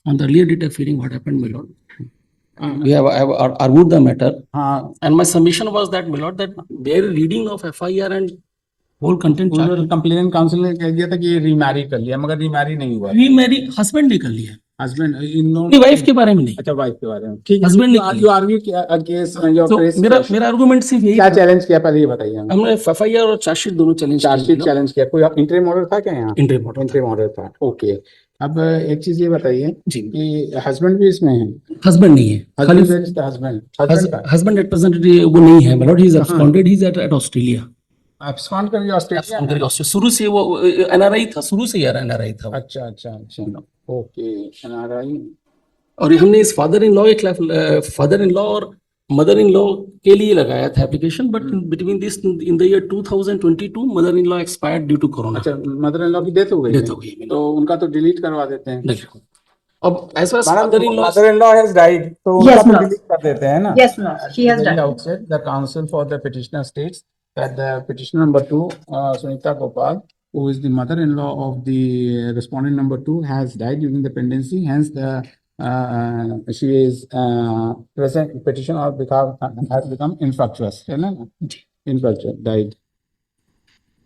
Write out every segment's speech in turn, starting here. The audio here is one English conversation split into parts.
On the earlier date of hearing, what happened, my lord? I have argued the matter, and my submission was that, my lord, that their reading of FIR and whole content charge. Complainant council ने कह दिया था कि ये remarry कर लिया, मगर remarry नहीं हुआ। रीमैरी हस्बैंड ने कर लिया, हस्बैंड इन अपनी वाइफ के बारे में नहीं। अच्छा, वाइफ के बारे में, ठीक है। हस्बैंड ने यू आर्ग्यू अगेंस्ट योर तो केस। मेरा आर्गुमेंट सिर्फ यही क्या था। चैलेंज किया, पहले ये बताइए हमें। हमने FIR और चार्जशीट दोनों चैलेंज चार्जशीट चैलेंज किया। कोई इंटरिम ऑर्डर था क्या यहाँ? इंटरिम ऑर्डर इंटरिम ऑर्डर था, ओके। अब एक चीज ये बताइए जी, कि हस्बैंड भी इसमें है? हस्बैंड नहीं है, खाली हस्बैंड एट प्रेजेंट वो नहीं है, my lord, he is absconded, he is at Australia। Abscond कर गया ऑस्ट्रेलिया? शुरू से वो NRI था, शुरू से यार NRI था। अच्छा अच्छा अच्छा, ओके, एनआरआई। और हमने इस फादर इन लॉ के खिलाफ, फादर इन लॉ और मदर इन लॉ के लिए लगाया था application, but between this in the year 2022 mother in law expired due to corona. अच्छा, मदर इन लॉ की डेथ हो गई? डेथ हो गई, तो उनका तो डिलीट करवा देते हैं। अब as far father in law has died, तो उनका Yes, तो ma'am. डिलीट कर देते हैं ना? Yes, ma'am. She has died. Outside, the counsel for the petitioner states that the petitioner number 2, Sunita Gopal, who is the mother-in-law of the respondent number 2, has died during the pendency. Hence, she is present petition or has become infructuous. है ना? Infructuous, died.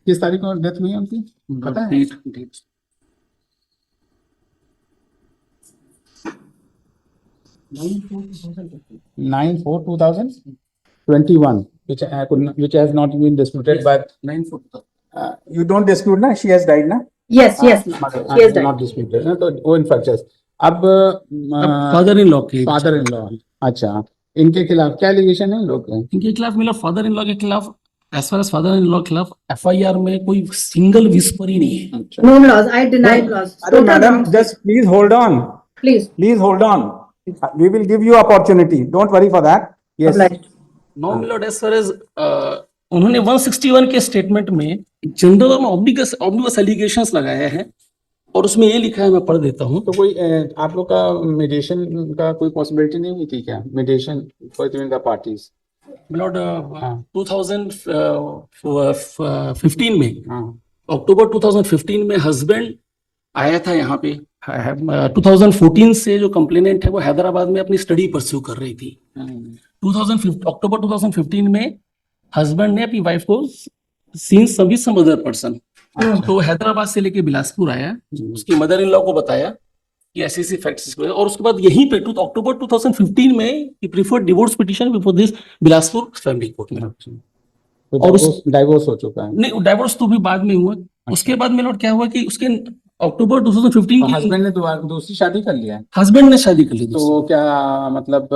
किस तारीख को death हुई उनकी पता है? 9/4/2021, which has not been disputed, but 9/4 you don't dispute ना? She has died ना? Yes, yes, ma'am. She has died. Not disputed ना? तो वो infructuous। अब फादर इन लॉ के अच्छा, इनके खिलाफ क्या एलिगेशन है लोग? इनके खिलाफ मिला, फादर इन लॉ के खिलाफ, as far as father in law के खिलाफ FIR में कोई सिंगल विस्पर ही नहीं है। No laws. I denied laws. अरे madam, just please hold on. Please. Please hold on. We will give you opportunity. Don't worry for that. Yes. Obliged. No milord, as far as उन्होंने 161 के statement में general और ऑब्लिगस allegations लगाया है, और उसमें ये लिखा है, मैं पढ़ देता हूँ। तो कोई आप लोग का मीडिएशन का कोई पॉसिबिलिटी नहीं हुई थी क्या? Mediation between the parties? Milord 2015 में, अक्टूबर 2015 में हस्बैंड आया था यहाँ पे। 2014 से जो कंप्लेनेंट है वो हैदराबाद में अपनी स्टडी परस्यू कर रही थी। अक्टूबर 2015 में हस्बैंड ने अपनी वाइफ को सीन सम अदर पर्सन, तो हैदराबाद से लेके बिलासपुर आया, उसकी मदर इन लॉ को बताया कि ऐसे ऐसे फैक्ट्स, और उसके बाद यहीं पे अक्टूबर 2015 में he preferred divorce petition before this Bilaspur family court में। और उस डाइवोर्स हो चुका है? नहीं, डाइवोर्स तो भी बाद में हुआ। उसके बाद में क्या हुआ कि उसके अक्टूबर 2015 हस्बैंड ने दूसरी शादी कर लिया? हस्बैंड ने शादी कर ली। तो क्या मतलब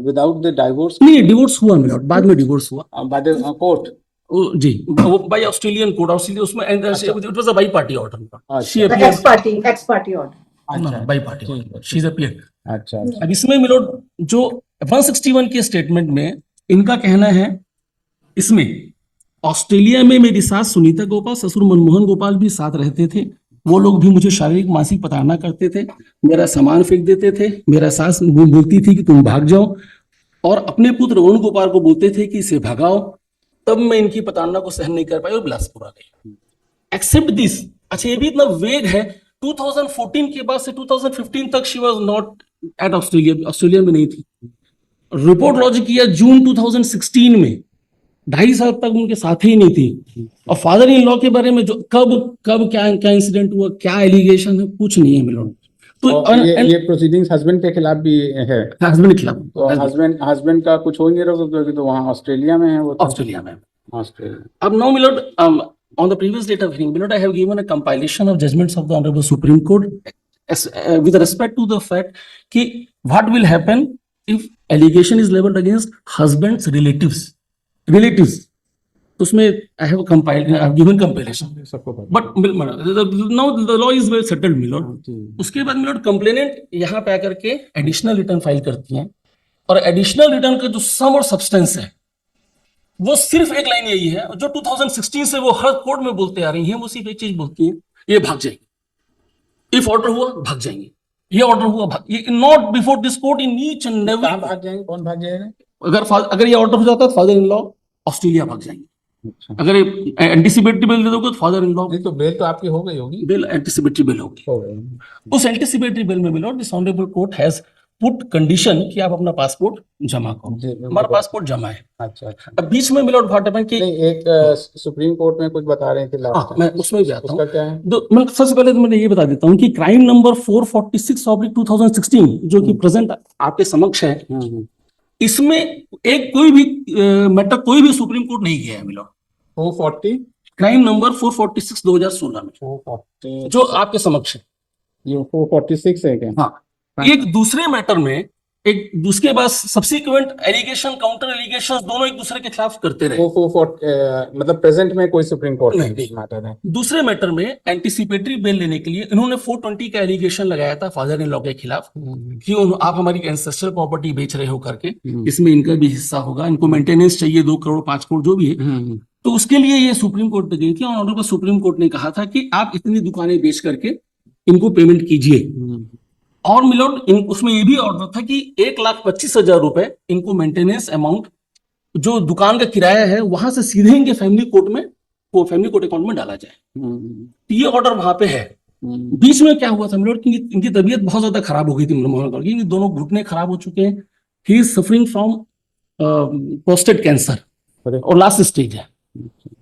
विदाउट द डाइवोर्स? नहीं, डिवोर्स हुआ मेरा, बाद में डिवोर्स हुआ बाय द कोर्ट। जी, वो बाय ऑस्ट्रेलियन कोर्ट। ऑस्ट्रेलिया उसमें it was a by party order. She appeared, Ex party order. अच्छा, by party, she is appeared. अच्छा, अब इसमें मिलोड जो 161 के स्टेटमेंट में इनका कहना है, इसमें ऑस्ट्रेलिया में मेरी सास सुनीता गोपाल, ससुर मनमोहन गोपाल भी साथ रहते थे। वो लोग भी मुझे शारीरिक मानसिक प्रताड़ना करते थे, मेरा सामान फेंक देते थे, मेरा सास बोलती थी कि तुम भाग जाओ, और अपने पुत्र वरुण गोपाल को बोलते थे कि इसे भगाओ। तब मैं इनकी प्रताड़ना को सहन नहीं कर पाई और बिलासपुर आ गई। एक्सेप्ट दिस, अच्छा ये भी इतना वेग है, 2014 के बाद से 2015 तक she was not at Australia में नहीं थी। रिपोर्ट लॉन्च किया जून 2016 में, 2.5 साल तक उनके साथ ही नहीं थी। और फादर इन लॉ के बारे में जो कब क्या इंसिडेंट हुआ, क्या एलिगेशन है, कुछ नहीं है मिलोड। तो ये प्रोसीडिंग्स हस्बैंड के खिलाफ भी है? हस्बैंड के खिलाफ। तो हस्बैंड का कुछ हो नहीं रहा, क्योंकि तो वहाँ ऑस्ट्रेलिया में है वो। ऑस्ट्रेलिया में। ऑस्ट्रेलिया। अब no milord, on the previous date of hearing, I have given a compilation of judgments of the Honorable Supreme Court with respect to the fact कि what will happen if allegation is leveled against husband's relatives. तो उसमें I have given compilation. But now the law is well settled, milord. उसके बाद milord complainant यहाँ पे आकर के additional return file करती हैं, और एडिशनल रिटर्न का जो सम और सब्सटेंस है वो सिर्फ एक लाइन यही है, जो 2016 से वो हर कोर्ट में बोलते आ रही हैं। वो सिर्फ एक चीज बोलती है, ये भाग जाएंगे, इफ ऑर्डर हुआ भाग जाएंगे, ये ऑर्डर हुआ भाग, ये not before this court in each and every. भाग जाएंगे? कौन भाग जाएगा? अगर ये ऑर्डर हो जाता है, फादर इन लॉ ऑस्ट्रेलिया भाग जाएंगे। अच्छा, अगर एंटीसिपेटरी बेल दे दोगे तो फादर इन लॉ नहीं तो बेल तो आपकी हो गई होगी। बेल एंटीसिपेटरी बेल होगी। हो गई। उस एंटीसिपेटरी बेल में मिलो this honourable court has put condition कि आप अपना पासपोर्ट जमा करो। जी, हमारा पासपोर्ट जमा है। अच्छा अच्छा। अब बीच में मिलो व्हाट हैपेंड कि नहीं, एक सुप्रीम कोर्ट में कुछ बता रहे थे हाँ लास्ट मैं टाइम, उसमें भी आता हूँ। उसका क्या है? मैं सबसे पहले तो मैं ये बता देता हूँ कि क्राइम नंबर 446/2016 जो कि प्रेजेंट आपके समक्ष है, इसमें एक कोई भी मैटर कोई भी सुप्रीम कोर्ट नहीं गया है मिलो। 440 क्राइम नंबर 446/2016 में 440 जो आपके समक्ष है। ये 446 है क्या? हाँ, एक दूसरे मैटर में एक उसके बाद सब्सिक्वेंट एलिगेशन काउंटर एलिगेशन दोनों एक दूसरे के खिलाफ करते रहे। 440 मतलब प्रेजेंट में कोई सुप्रीम कोर्ट नहीं, नहीं मैटर है। दूसरे मैटर में एंटीसिपेटरी बेल लेने के लिए इन्होंने 420 का एलिगेशन लगाया था फादर इन लॉ के खिलाफ कि आप हमारी एंसेस्ट्रल प्रॉपर्टी बेच रहे हो करके, इसमें इनका भी हिस्सा होगा, इनको मेंटेनेंस चाहिए 2 करोड़ 5 करोड़ जो भी है। तो उसके लिए ये सुप्रीम कोर्ट पे गई थी और ऑनरेबल सुप्रीम कोर्ट ने कहा था कि आप इतनी दुकानें बेच करके इनको पेमेंट कीजिए। और मिलोड उसमें ये भी ऑर्डर था कि 1,25,000 रुपए इनको मेंटेनेंस अमाउंट जो दुकान का किराया है वहां से सीधे इनके फैमिली कोर्ट में वो फैमिली कोर्ट अकाउंट में डाला जाए। तो ये ऑर्डर वहां पे है। बीच में क्या हुआ था मिलोड कि इनकी तबीयत बहुत ज्यादा खराब हो गई थी मनमोहन की, इनके दोनों घुटने खराब हो चुके हैं। He is suffering from prostate cancer और लास्ट स्टेज है,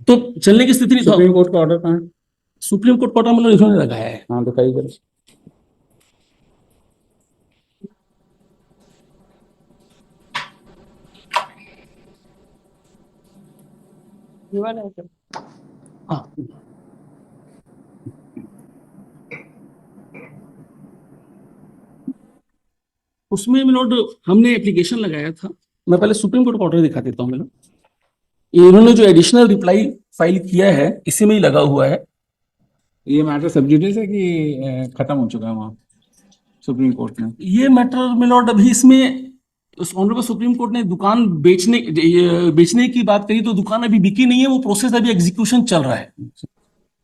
तो चलने की स्थिति नहीं था। सुप्रीम कोर्ट का ऑर्डर कहाँ है? सुप्रीम कोर्ट का ऑर्डर मतलब इन्होंने लगाया है। हाँ दिखाइए जरा। हाँ, उसमें मिलोड हमने एप्लीकेशन लगाया था। मैं पहले सुप्रीम कोर्ट का ऑर्डर दिखा देता हूँ मिलोड। इन्होंने जो एडिशनल रिप्लाई फाइल किया है इसी में ही लगा हुआ है। ये मैटर सब जुडिस है कि खत्म हो चुका है वहाँ सुप्रीम कोर्ट में? ये मैटर मिलोड अभी इसमें उस ऑनरेबल सुप्रीम कोर्ट ने दुकान बेचने की बात करी तो दुकान अभी बिकी नहीं है, वो प्रोसेस अभी एग्जीक्यूशन चल रहा है।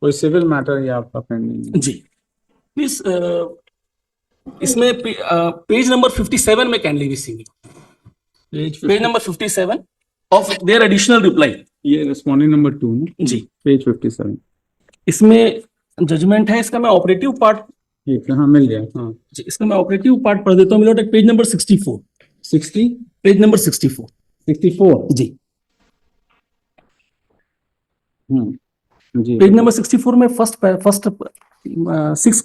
कोई सिविल मैटर या आपका पेंडिंग? जी प्लीज इसमें पेज नंबर 57 में can leave see page number 57 of their additional reply. ये रेस्पोंडेंट नंबर 2 ना? जी पेज 57। इसमें जजमेंट है, इसका मैं ऑपरेटिव पार्ट ठीक है, हाँ मिल गया। हाँ जी, इसका मैं ऑपरेटिव पार्ट पढ़ देता हूँ milord. Page number 64 60 page number 64 64 जी जी। पेज नंबर 64 में फर्स्ट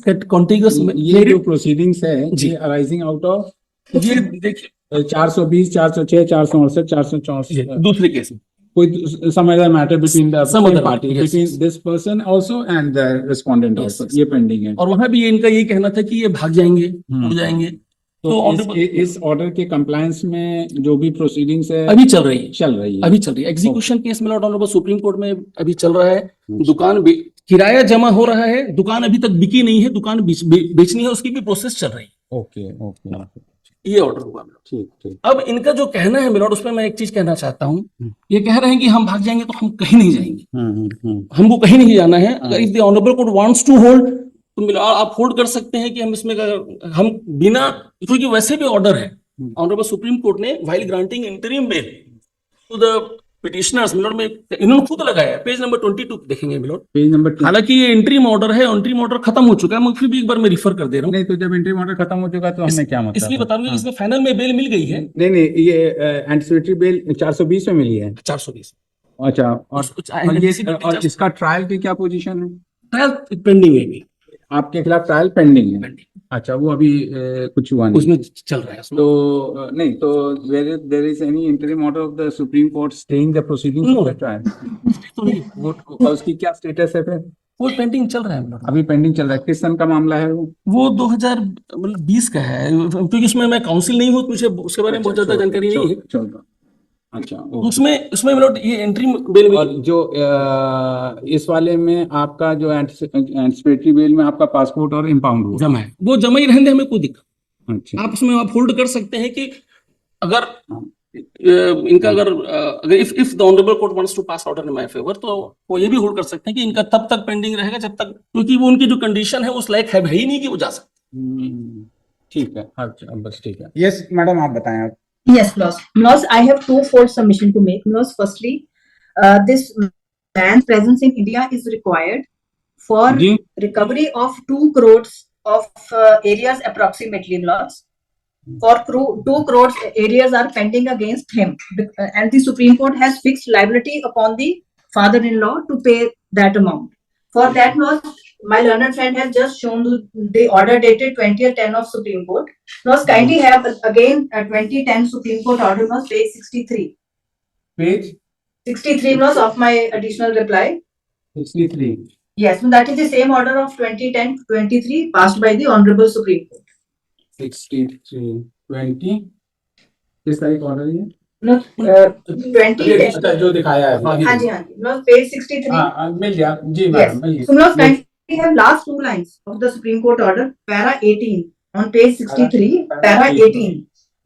6 कॉन्टिगुअस ये जो प्रोसीडिंग्स है जी। ये अराइजिंग आउट ऑफ ये देखिए 420 406 468 464 दूसरे केस में कोई some other matter between the Some same other party, matter, yes. between this person also and the respondent Yes, also, yes. ये पेंडिंग है। और वहां भी इनका ये कहना था कि ये भाग जाएंगे उड़ जाएंगे। तो honorable- इस ऑर्डर के कंप्लायंस में जो भी प्रोसीडिंग्स है अभी चल रही है अभी चल रही है। एग्जीक्यूशन केस में ऑनरेबल सुप्रीम कोर्ट में अभी चल रहा है। दुकान किराया जमा हो रहा है, दुकान अभी तक बिकी नहीं है, दुकान बेचनी है, उसकी भी प्रोसेस चल रही है। ओके ओके ये ऑर्डर हुआ मिलोड। ठीक ठीक। अब इनका जो कहना है मिलोड उसमें मैं एक चीज कहना चाहता हूँ। ये कह रहे हैं कि हम भाग जाएंगे तो हम कहीं नहीं जाएंगे, हमको कहीं नहीं जाना है। अगर if the honourable court wants to hold तो मिलोड आप होल्ड कर सकते हैं कि हम इसमें हम बिना, क्योंकि वैसे भी ऑर्डर है ऑनरेबल सुप्रीम कोर्ट ने while granting interim bail to the petitioners milord में इन्होंने खुद लगाया है। पेज नंबर 22 देखेंगे मिलोड। Page number 2। हालांकि ये इंटरिम ऑर्डर है, इंटरिम ऑर्डर खत्म हो चुका है, मैं फिर भी एक बार मैं रिफर कर दे रहा हूँ। नहीं तो जब इंट्री ऑर्डर खत्म हो चुका तो हमें क्या मतलब? इसलिए बता रहा हूँ कि इसमें फाइनल में बेल मिल गई है नहीं नहीं, ये एंटीसिपेटरी बेल 420 में मिली है। 420। अच्छा, और और इसका ट्रायल की क्या पोजीशन है? ट्रायल पेंडिंग है अभी, आपके खिलाफ ट्रायल पेंडिंग है? अच्छा, वो अभी कुछ हुआ नहीं उसमें चल रहा है उसमें। तो नहीं तो there is any interim order of the supreme court staying the proceedings of the trial? तो नहीं, वो उसकी क्या स्टेटस है फिर? वो पेंडिंग चल रहा है मिलोड। अभी पेंडिंग चल रहा है। किस सन का मामला है वो? 2020 का है, क्योंकि उसमें मैं काउंसिल नहीं हूँ, मुझे उसके बारे में बहुत ज्यादा जानकारी नहीं है। अच्छा उसमें मिलोड ये एंट्री बेल और जो इस वाले में आपका जो एंटीसिपेटरी बेल में आपका पासपोर्ट और इम्पाउंड हुआ जमा है, वो जमा ही रहने दे, हमें कोई दिक्कत। अच्छा आप उसमें आप होल्ड कर सकते हैं कि अगर इनका अगर if the honourable court wants to pass order in my favour तो वो ये भी होल्ड कर सकते हैं कि इनका तब तक पेंडिंग रहेगा जब तक, क्योंकि वो उनकी जो कंडीशन है उस लायक है ही नहीं कि वो जा सकते। ठीक है। अच्छा बस ठीक है। यस मैडम, आप बताएं आप। Yes, Milos. Milos, I have twofold submission to make. Milos, firstly, this man's presence in India is required for ji recovery of 2 crores of areas approximately lots. For 2 crores areas are pending against him, and the Supreme Court has fixed liability upon the father-in-law to pay that amount. For that loss, my learned friend has just shown the order dated 2010 of Supreme Court. Now kindly have again a 2010 Supreme Court order was page 63. page 63 was of my additional reply. 63 Yes, that is the same order of 2010-23 passed by the Honorable Supreme Court. 63 20 किस तारीख order है No, 2010. अच्छा जो दिखाया है अभी हाँ जी हाँ जी. No, page 63. हाँ मिल गया जी Yes. मैडम मिल So now गया kindly have last 2 lines of the Supreme Court order, para 18 on page 63, para 18.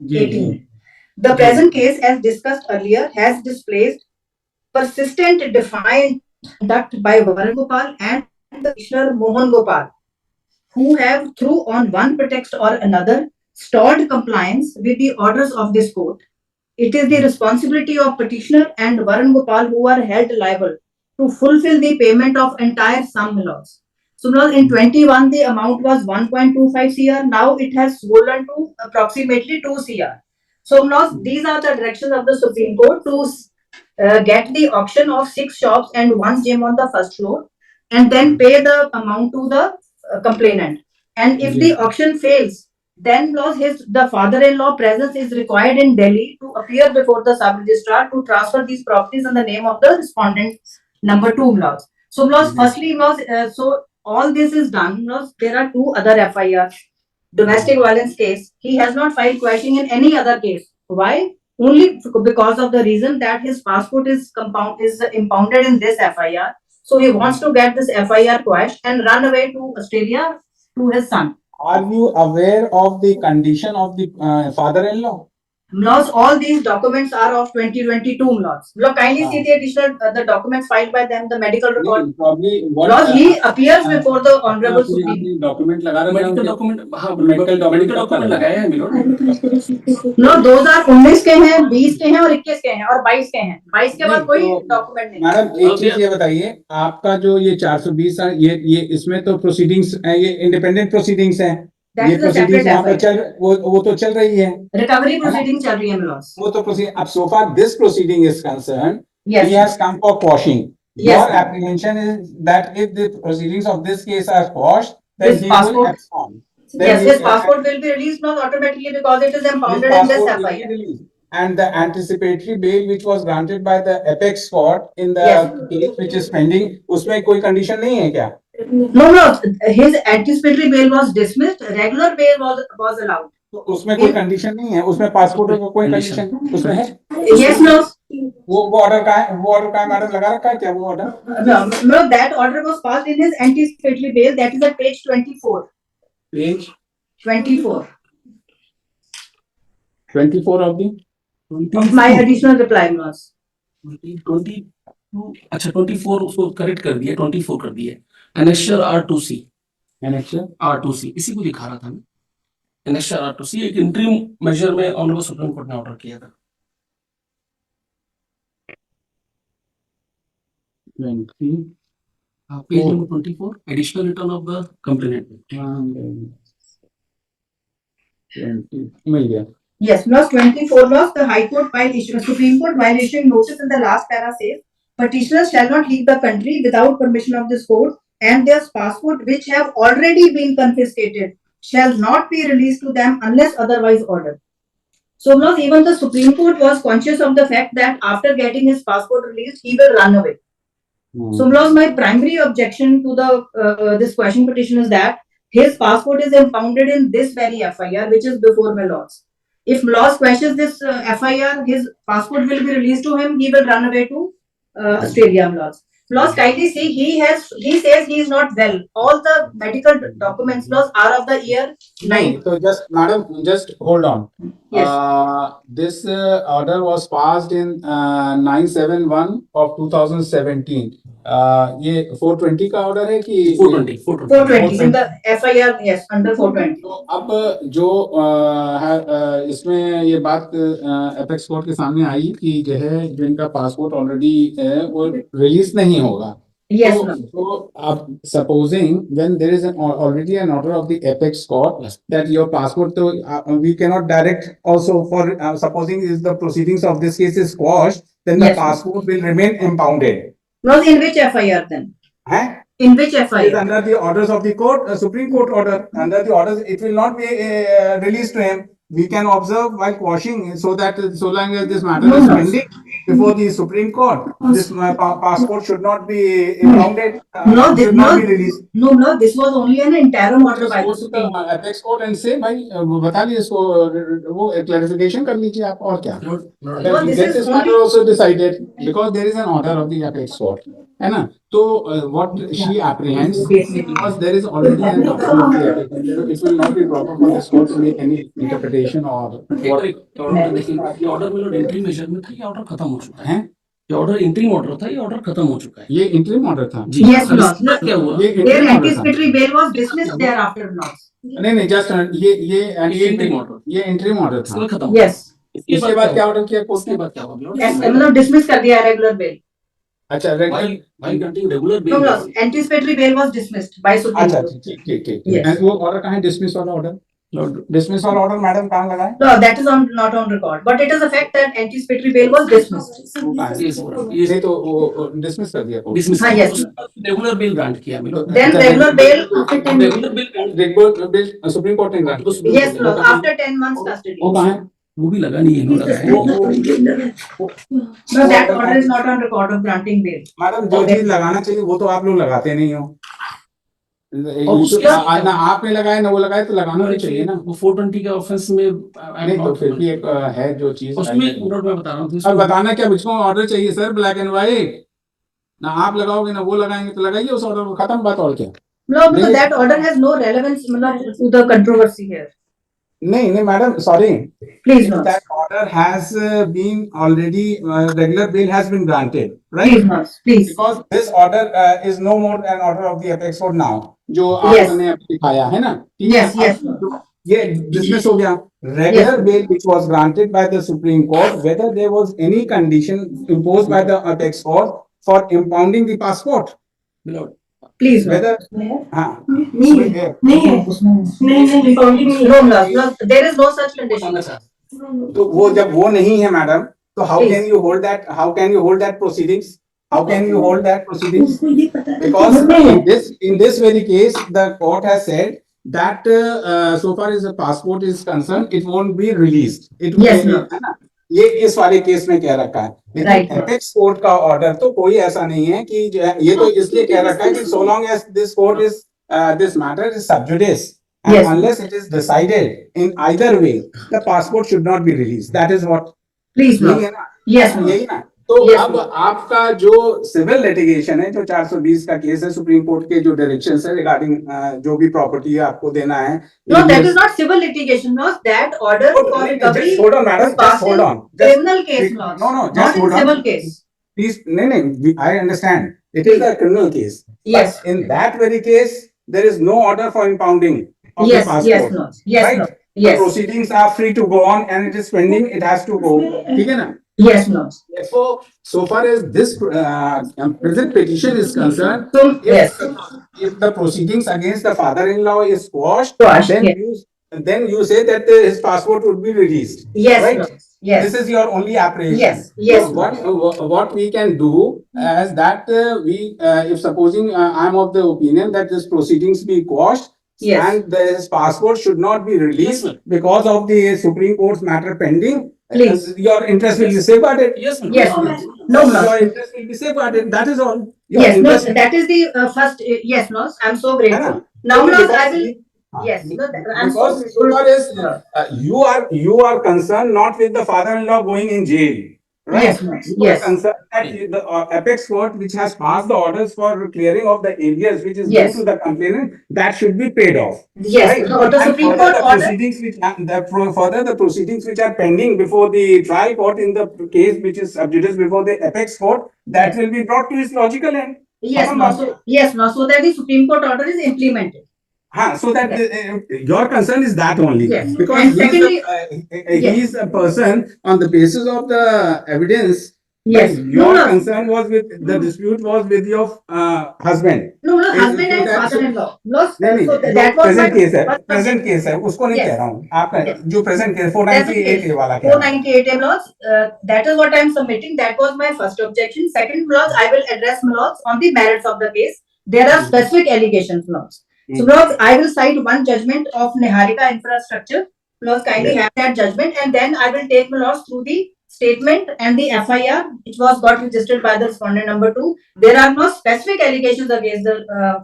जी 18. The present case, as discussed earlier, has displaced persistent defiant conduct by Varun Gopal and the Commissioner Mohan Gopal, who have, through on one pretext or another, stalled compliance with the orders of this court. It is the responsibility of petitioner and Varun Gopal who are held liable to fulfill the payment of entire sum loss. So now in 21 the amount was 1.25 CR. Now it has swollen to approximately 2 CR. So now these are the directions of the Supreme Court to get the auction of 6 shops and 1 gym on the first floor, and then pay the amount to the complainant. And if the auction fails, then the father-in-law presence is required in Delhi to appear before the sub-registrar to transfer these properties in the name of the respondent number 2 laws. So firstly so all this is done. There are 2 other FIRs. Domestic violence case, he has not filed quashing in any other case. Why? Only because of the reason that his passport is impounded in this FIR. So he wants to get this FIR quashed and run away to Australia to his son. Are you aware of the condition of the father-in-law? Laws, all these documents are of 2022 laws. Look, kindly see the additional the documents filed by them, the medical record. Probably what Laws, he appears before the Honorable Supreme. Document लगा रहे medical document हाँ Medical document medical document लगाए हैं milord No, those are 19 के हैं, 20 के हैं और 21 के हैं और 22 के हैं. 22 के बाद कोई डॉक्यूमेंट नहीं. मैडम एक चीज ये बताइए आपका जो ये 420 है ये इसमें तो प्रोसीडिंग्स ये इंडिपेंडेंट प्रोसीडिंग्स हैं That ये is a प्रोसीडिंग्स separate वहाँ पर FIR. चल वो तो चल रही है Recovery proceeding चल रही है laws. वो तो proceed अब so far this proceeding is concerned Yes. he has come for quashing. Yes, Your sir. apprehension is that if the proceedings of this case are quashed then His he will passport- abscond. Then Yes, he- his passport will be released not automatically because it is his impounded in this passport will be FIR. released. And the anticipatory bail which was granted by the apex court in the Yes. case which is pending उसमें कोई condition नहीं है क्या? No, his anticipatory bail was dismissed. Regular bail was allowed. तो उसमें कोई condition नहीं है उसमें पासपोर्ट का कोई Condition. कंडीशन उसमें है Yes, no. वो ऑर्डर का है मैडम लगा रखा है क्या वो order No, that order was passed in his anticipatory bail. That is at page 24. Page 24 24 of the of my additional reply was. 22 अच्छा 24 उसको करेक्ट कर दिया 24 कर दिया एनेक्चर R2C annexure R2C इसी को दिखा रहा था मैं एनेक्चर R2C एक इंटरिम मेजर में ऑनरेबल सुप्रीम कोर्ट ने ऑर्डर किया था 20 page number 24 additional return of the complainant 20 मिल गया Yes, clause 24 laws, the High Court while issuing Supreme Court while issuing notice in the last para says, petitioners shall not leave the country without permission of this court, and their passport which have already been confiscated shall not be released to them unless otherwise ordered. So now even the Supreme Court was conscious of the fact that after getting his passport released, he will run away. So now my primary objection to the this question petition is that his passport is impounded in this very FIR, which is before my laws. If laws questions this FIR, his passport will be released to him. He will run away to Australia. Laws kindly see he says he is not well. All the medical documents laws are of the year नहीं 9. तो just madam just hold on Yes. This order was passed in 971 of 2017. ये 420 का order है कि 420 420 in the FIR, yes, under 420. तो अब जो है इसमें ये बात एपेक्स कोर्ट के सामने आई कि जो है जिनका पासपोर्ट ऑलरेडी है वो रिलीज नहीं होगा. Yes, So, no. supposing when there is already an order of the apex court Yes. that your passport, we cannot direct also for supposing if the proceedings of this case is quashed, then the Yes. passport will remain impounded. No, in which FIR then? Huh? In which It is FIR? under the orders of the court, Supreme Court order. Under the orders, it will not be released to him. We can observe while quashing so that so long as this matter No, is no. pending before the Supreme Court, this passport should not be impounded. No, this should not no- be released. No, no, this was only an interim order by the Go to Supreme Court. the apex court and say भाई बता लीजिए इसको वो clarification कर लीजिए आप और क्या. No, That this get is this matter only- also decided because there is an order of the apex court, है ना. तो what she apprehends because there is already an order of the apex court, it will not be proper for this court to make any interpretation or what. ये order मतलब interim major में था, ये order खत्म हो चुका है. है ये ऑर्डर इंट्रीम ऑर्डर था, ये ऑर्डर खत्म हो चुका है. ये interim order था. जी. Yes, अब no, इसका no. क्या हुआ? ये Their interim order था. anticipatory bail was dismissed thereafter not. नहीं नहीं just ये ये interim order. ये interim order इसके था. बाद खत्म. Yes. इसके बाद क्या ऑर्डर किया कोर्ट उसके ने? बाद क्या हुआ? Yes, मतलब dismiss कर दिया regular bail. अच्छा While granting regular No, bail. no, anticipatory bail was dismissed by Supreme अच्छा Court. ठीक ठीक ठीक. Yes. And वो ऑर्डर कहाँ है डिसमिस वाला ऑर्डर? डिसमिस वाला ऑर्डर मैडम कहाँ लगा है? No, that is not on record, but it is a fact that anticipatory bail was dismissed. वो कहाँ है? ये नहीं तो वो डिसमिस कर दिया कोर्ट. डिसमिस हाँ, yes. रेगुलर बेल ग्रांट किया मिलो. Then regular bail after 10 months. Regular bell grant regular bill supreme court ने ग्रांट किया. Yes, no, after 10 months custody. वो कहाँ है? वो भी लगा नहीं है, इन्होंने लगाया है. No, that order is not on record of granting bail. Madam जो चीज लगाना चाहिए वो तो आप लोग लगाते नहीं हो. और उसके- ना आपने लगाया ना वो लगाया तो लगाना भी चाहिए ना. वो 420 के ऑफेंस में नहीं तो फिर भी एक है जो चीज. उसमें नोट में बता रहा हूँ. अब बताना क्या मुझको ऑर्डर चाहिए सर ब्लैक एंड व्हाइट. ना आप लगाओगे ना वो लगाएंगे तो लगाइए उस ऑर्डर को. खत्म बात. और क्या. No, because that order has no relevance मतलब to the controversy here. नहीं नहीं madam sorry. Please no. That order has been already regular bail has been granted, right? Please no. Please. Because this order is no more an order of the apex court now. जो Yes. आपने अभी दिखाया है ना. ठीक है? Yes, yes. अब ये dismiss हो गया. Regular bail which was granted by the Supreme Court, whether there was any condition imposed by the apex court for impounding the passport, Please no. whether हाँ नहीं है नहीं No, no, no. There is no such condition. तो वो जब वो नहीं है मैडम तो how can you hold that? How can you hold that proceedings? How can you hold that proceedings? उसको ये पता है Because in this very case, the court has said that so far as the passport is concerned, it won't be released. It will Yes, be, no. है ना? ये इस वाले case में कह रखा है. Right. लेकिन एपेक्स कोर्ट का ऑर्डर तो कोई ऐसा नहीं है कि जो है, ये तो इसलिए कह रखा है कि so long as this court is this matter is sub judice and Yes. unless it is decided in either way, the passport should not be released. That is what. Please no. यही है ना. Yes, no. यही ना. तो Yes, अब आपका जो civil litigation है जो 420 का केस है सुप्रीम कोर्ट के जो डायरेक्शन है रिगार्डिंग जो भी प्रॉपर्टी आपको देना है. No, that is not civil litigation laws. That order for recovery Just hold on, madam. was Just passed hold in on. Just criminal case laws. No, no, just Not in hold on. civil case. please. No. I understand. It is a criminal case. Yes. But in that very case, there is no order for impounding of Yes, the passport. yes, no. Yes, Right? no. The Yes, proceedings are free to go on and it is pending. It has to go. ठीक है ना? yes, no. Therefore, so far as this present petition is concerned, So, if, yes. if the proceedings against the father-in-law is quashed, Quashed, then yes. you say that his passport would be released. Yes, Right? no. Yes. This is your only apprehension. Yes, yes. So what we can do as that if supposing I am of the opinion that this proceedings be quashed. Yes. And his passport should not be released Yes, sir. because of the Supreme Court's matter pending. Please. Your interest will be safeguarded. Yes, ma'am. Yes, no, no. Your interest will be safeguarded. That is all. Your Yes, no, interest- that is the first, yes, no, I'm so है grateful. ना? Now, no, I Because- will, yes, no, I'm so Because so grateful. far as you are concerned not with the father-in-law going in jail. right? Yes, ma'am. You are Yes. concerned that the apex court, which has passed the orders for clearing of the areas which is due Yes. to the complainant, that should be paid off. Yes, Right. the And Supreme further Court the order. proceedings which further the proceedings which are pending before the trial court in the case which is sub judice before the apex court, that Yes. will be brought to its logical end. Yes, Khatam ma'am. baat. So, yes, ma'am. So that the Supreme Court order is implemented. So that your concern is that only. Yes. Because And he is secondly, he is a person on the basis of the evidence. Yes. But No, your no. concern was with the dispute was with your husband. No, no, Is- husband so and that- father-in-law. No, नहीं so नहीं that was my present case है first present objection. Case है उसको नहीं Yes. कह रहा हूँ आपका Yes. जो प्रेजेंट केस Present 498 case, ए वाला कह रहा हूँ 498 laws, that is what I am submitting. That was my first objection. Second laws, I will address laws on the merits of the case. There are specific allegations laws. So laws, I will cite one judgment of Niharika Infrastructure. Laws kindly have that judgment, and then I will take laws through the statement and the FIR, which was got registered by the respondent number 2. There are no specific allegations against the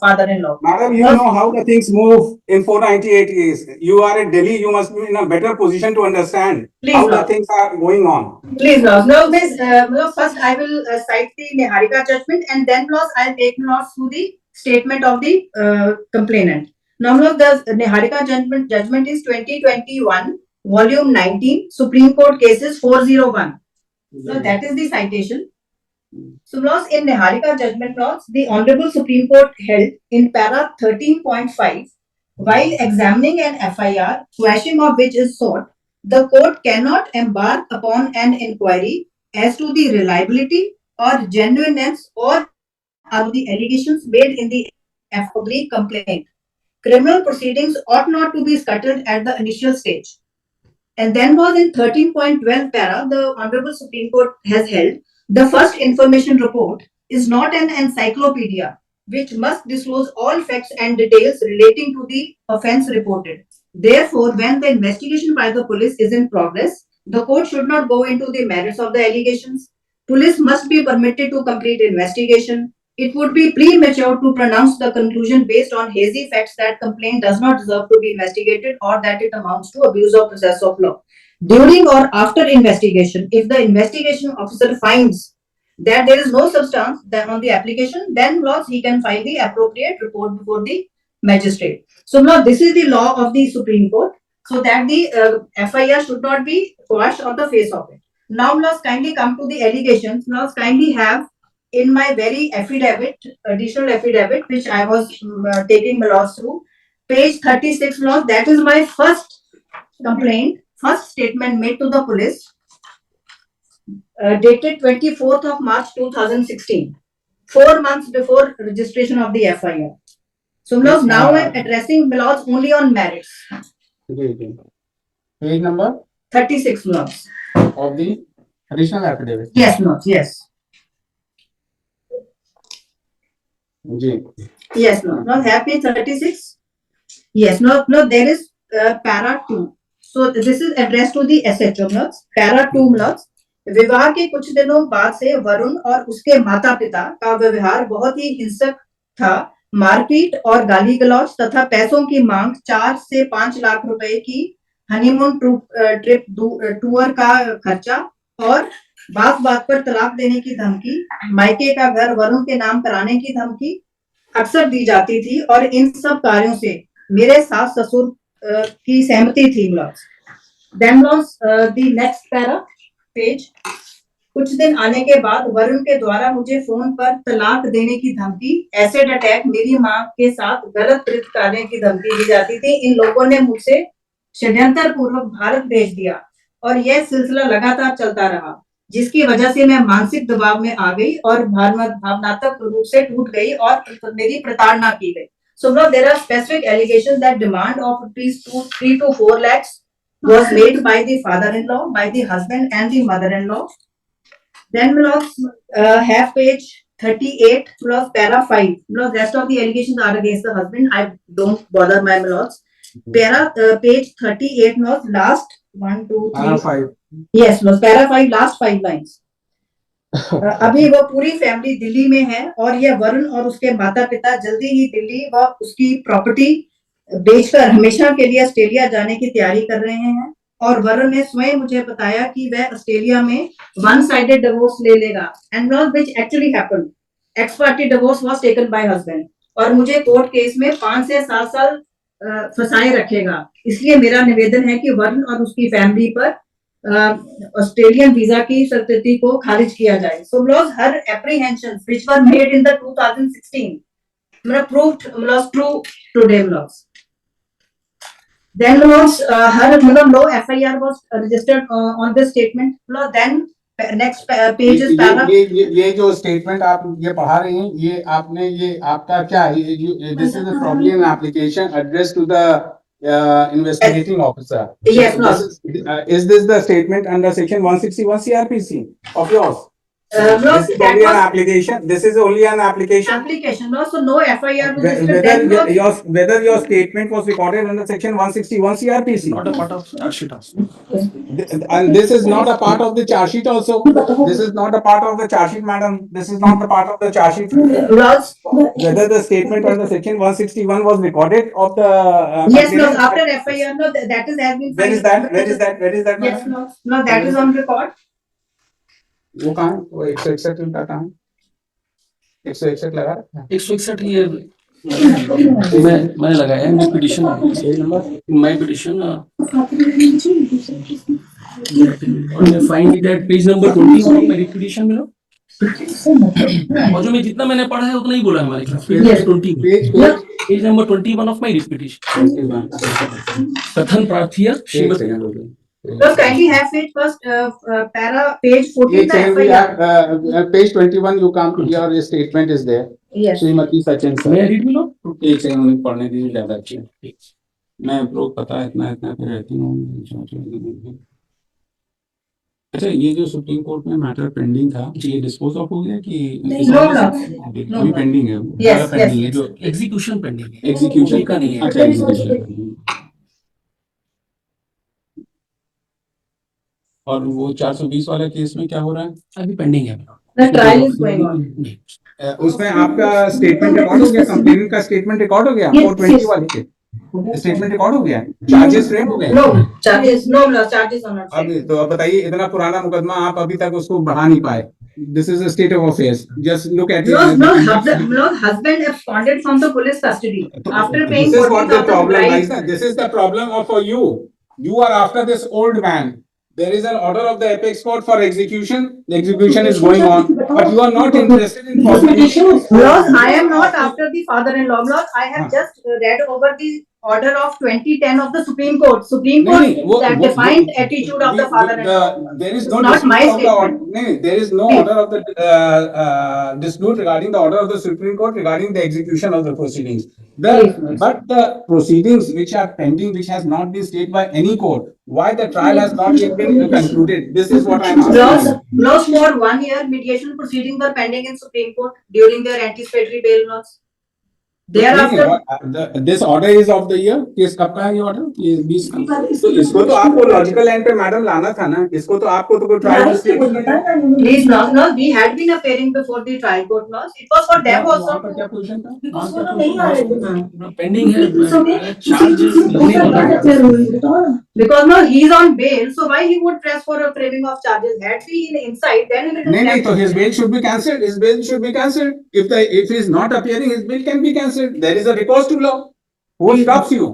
father-in-law. Madam, you know how the things move in 498 case. You are in Delhi, you must be in a better position to understand Please, how the Lord. things are going on. Please, laws. Now, miss, first I will cite the Niharika judgment, and then laws I'll take laws through the statement of the complainant. Now, look, the Niharika judgment is 2021, volume 19, Supreme Court cases 401. So that is the citation. So, laws in Niharika judgment laws, the Honorable Supreme Court held in para 13.5, while examining an FIR, quashing of which is sought, the court cannot embark upon an inquiry as to the reliability or genuineness or of the allegations made in the FOB complaint. Criminal proceedings ought not to be scuttled at the initial stage. And then was in 13.12 para, the Honorable Supreme Court has held, the first information report is not an encyclopedia which must disclose all facts and details relating to the offense reported. Therefore, when the investigation by the police is in progress, the court should not go into the merits of the allegations. Police must be permitted to complete investigation. It would be premature to pronounce the conclusion based on hazy facts that complaint does not deserve to be investigated or that it amounts to abuse of process of law. During or after investigation, if the investigation officer finds that there is no substance on the application, then laws he can file the appropriate report before the magistrate. So now this is the law of the Supreme Court, so that the FIR should not be quashed on the face of it. Now laws kindly come to the allegations. Laws kindly have in my very affidavit, additional affidavit, which I was taking laws through, page 36 laws. That is my first complaint, first statement made to the police, dated 24th of March 2016, 4 months before registration of the FIR. So now I'm addressing laws only on merits. Page number 36 laws. of the additional affidavit. Yes, laws. Yes. Ji Yes, no. Now have page 36. Yes, no, there is para 2. So this is addressed to the SHO laws. Para 2 laws. विवाह के कुछ दिनों बाद से वरुण और उसके माता पिता का व्यवहार बहुत ही हिंसक था। मारपीट और गाली गलौज तथा पैसों की मांग 4 से 5 लाख रुपए की हनीमून ट्रिप टूर का खर्चा और बात बात पर तलाक देने की धमकी, मायके का घर वरुण के नाम कराने की धमकी अक्सर दी जाती थी और इन सब कार्यों से मेरे सास ससुर की सहमति थी। Then the next para page, कुछ दिन आने के बाद वरुण के द्वारा मुझे फोन पर तलाक देने की धमकी, एसिड अटैक, मेरी मां के साथ गलत कृत्य करने की धमकी दी जाती थी। इन लोगों ने मुझसे षड्यंत्र पूर्वक भारत भेज दिया और यह सिलसिला लगातार चलता रहा, जिसकी वजह से मैं मानसिक दबाव में आ गई और भावनात्मक रूप से टूट गई और मेरी प्रताड़ना की गई। So now there are specific allegations that demand of rupees 3 to 4 lakhs was made by the father-in-law, by the husband and the mother-in-law. Then have page 38 plus para 5. No, rest of the allegations are against the husband. I don't bother my lords. Para page 38 no, last 1, 2, 3. para 5 Yes, no, para 5 last 5 lines. अभी वो पूरी family Delhi में है और ये वरुण और उसके माता पिता जल्दी ही दिल्ली व उसकी प्रॉपर्टी बेचकर हमेशा के लिए ऑस्ट्रेलिया जाने की तैयारी कर रहे हैं। और वरुण ने स्वयं मुझे बताया कि वह ऑस्ट्रेलिया में वन साइडेड डिवोर्स ले लेगा and which actually happened. X party divorce was taken by husband और मुझे कोर्ट केस में 5 से 7 साल फंसाए रखेगा। इसलिए मेरा निवेदन है कि वरुण और उसकी फैमिली पर ऑस्ट्रेलियन वीजा की स्वीकृति को खारिज किया जाए। So Lord's her apprehensions which were made in the 2016 proved true today, Lords. Then Lords, her no FIR was registered on this statement. Lord, then next page is para. ये जो statement आप ये पढ़ा रही हैं, ये आपने ये आपका क्या है? This is probably an application addressed to the investigating officer. Yes, So is this the statement under section 161 CRPC of yours? Lord, This is that only an was application. This is only an application. application. Lord, so no FIR was registered. Then Whether your statement was recorded under section 161 CRPC. Not a part of charge sheet also. And this is not a part of the charge sheet also. This is not a part of the charge sheet, madam. This is not the part of the charge sheet. Lords, Whether the statement under section 161 was recorded of the. yes, Lord, after FIR, no, that is has been. Where is that? Where is that? Where is that? Yes, madam? Lord. No, that is on record. वो कहाँ? वो 161 का कहाँ? 161 लगा रखा है? 161 ये मैंने लगाया है मेरी पिटीशन माय पिटीशन और मैं find it at page number 21 मेरी पिटीशन में लो। और जो मैं जितना मैंने पढ़ा है उतना ही बोला है हमारे खिलाफ। Page 20 page number 21 of my petition कथन प्रार्थी Shrimati Lord, kindly have page first, para page 14 the FIR. Page 21 you come to your statement is there. Yes. Shrimati Sachin sir. मैं रीड मिलो एक सेकंड मुझे पढ़ने दीजिए ज्यादा अच्छी मैं ब्रो पता है इतना इतना पे रहती हूँ। अच्छा ये जो सुप्रीम कोर्ट में मैटर पेंडिंग था ये डिस्पोज ऑफ हो गया कि No, no. अभी पेंडिंग है? Yes, पेंडिंग है yes. जो एग्जीक्यूशन पेंडिंग है एग्जीक्यूशन का नहीं है। अच्छा एग्जीक्यूशन और वो 420 वाला केस में क्या हो रहा है? अभी पेंडिंग है। The trial is going on. उसमें आपका स्टेटमेंट रिकॉर्ड हो गया, कंप्लेनेंट का स्टेटमेंट रिकॉर्ड हो गया, Yes, 420 yes. वाले के स्टेटमेंट रिकॉर्ड हो गया, चार्जेस फ्रेम हो गए। No, charges, no, no, charges are not. अभी तो अब बताइए इतना पुराना मुकदमा आप अभी तक उसको बढ़ा नहीं पाए। This is the state of affairs. Just look at No, it. no, husband absconded from the police custody after paying This is what the 40,000 problem bribes. is. This is the problem of for you. You are after this old man. There is an order of the apex court for execution. The execution is going on, but you are not interested in prosecution. Lord, I am not after the father-in-law. Lord, I have just read over the order of 2010 of the Supreme Court. Supreme Court that defined attitude of the father-in-law. There is no Not my dispute of the statement. order. There is no order of the dispute regarding the order of the Supreme Court regarding the execution of the proceedings. But the proceedings which are pending, which has not been stayed by any court, why the trial has not yet been concluded? This is what I am asking. Laws for 1 year mediation proceedings were pending in Supreme Court during their anticipatory bail laws. Thereafter, This order is of the year. किस कब का है ये order? ये 20 का। तो इसको तो आपको लॉजिकल एंड पे मैडम लाना था ना। इसको तो आपको तो कोई trial please, no, we had been appearing before the trial court laws. It was for them also. क्या पोजीशन था? Because वो लोग नहीं आ रहे थे। पेंडिंग है It's okay. चार्जेस लगने वाला है। Because no, he is on bail, so why he would press for a framing of charges? Had he in inside, then he will. नहीं तो his bail should be cancelled. His bail should be cancelled. If he is not appearing, his bail can be cancelled. There is a recourse to law. Who stops you?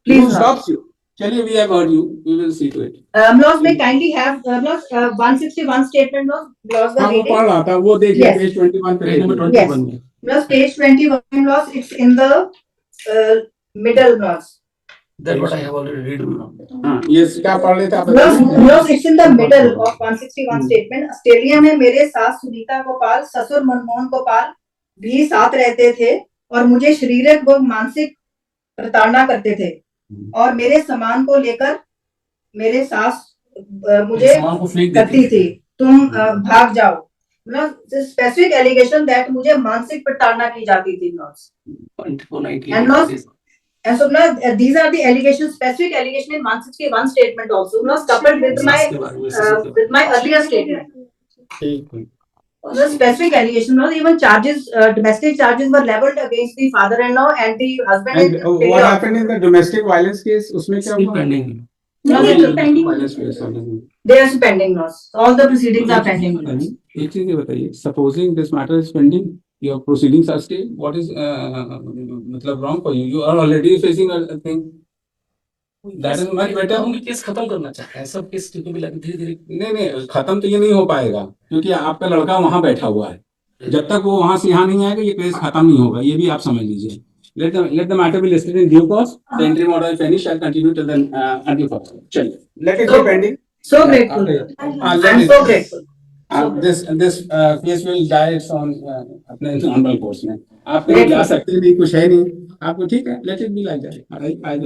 Please, Who stops you? चलिए, we have heard you. We will see to it. Laws may kindly have 161 statement laws the हाँ वो reading. पढ़ रहा था वो देखिए Yes. Page 21 पे page number देखिए। 21 में Plus page 21 laws, it's in the middle laws. that what I have already read now. हाँ ये क्या पढ़ रहे थे आप? Laws, it's in the middle of 161 statement. Australia में मेरे सास सुनीता गोपाल, ससुर मनमोहन गोपाल भी साथ रहते थे और मुझे शारीरिक व मानसिक प्रताड़ना करते थे और मेरे सामान को लेकर मेरे सास मुझे सामान को फेंक करती देती थी, तुम भाग जाओ। स्पेसिफिक एलिगेशन दैट मुझे मानसिक प्रताड़ना की जाती थी। And laws- And so now these are the allegations, specific allegation in 161 statement also, now coupled with my earlier statement. The specific allegation, not even charges, domestic charges were leveled against the father-in-law and the husband. And what happened in the domestic violence case? उसमें क्या Still हुआ? pending. नहीं, ये pending Minus case already. They are pending now. All the proceedings are pending now. एक चीज ये बताइए, supposing this matter is pending, your proceedings are stay, what is मतलब wrong for you, you are already facing a thing that is much better. हम case खत्म करना चाहते हैं, सब केस धीरे धीरे नहीं नहीं, खत्म तो ये नहीं हो पाएगा क्योंकि आपका लड़का वहां बैठा हुआ है, जब तक वो वहां से यहाँ नहीं आएगा ये केस खत्म नहीं होगा, ये भी आप समझ लीजिए। Let the matter be listed in due course. The interim order, if any, shall continue till then until further. चलिए, let it be pending. So grateful. let I'm it- so grateful. this case will die its own अपने normal course में। आप कहीं Grateful. जा सकते नहीं, कुछ है नहीं, आपको ठीक है, let it be like that. I